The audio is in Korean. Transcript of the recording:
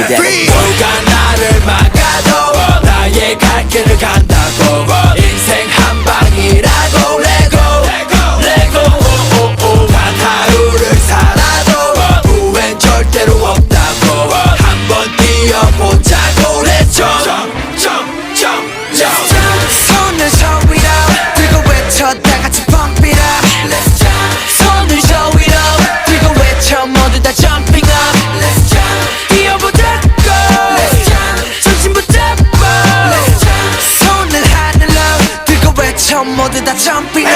누가 나를 막아도 나의 갈 길을 간다고 인생 한 방이라고 레고 단 하루를 살아도 후회는 절대로 없다고 한번 뛰어보자고 Let's jump 손을 저 위로 들고 외쳐 다 같이 pump it up Let's jump 손을 저 위로 들고 외쳐 모두 다 jumping up Let's jump 뛰어보자고 Let's jump 정신 붙잡고 Let's jump 손을 하늘로 들고 외쳐 모두 다 jumping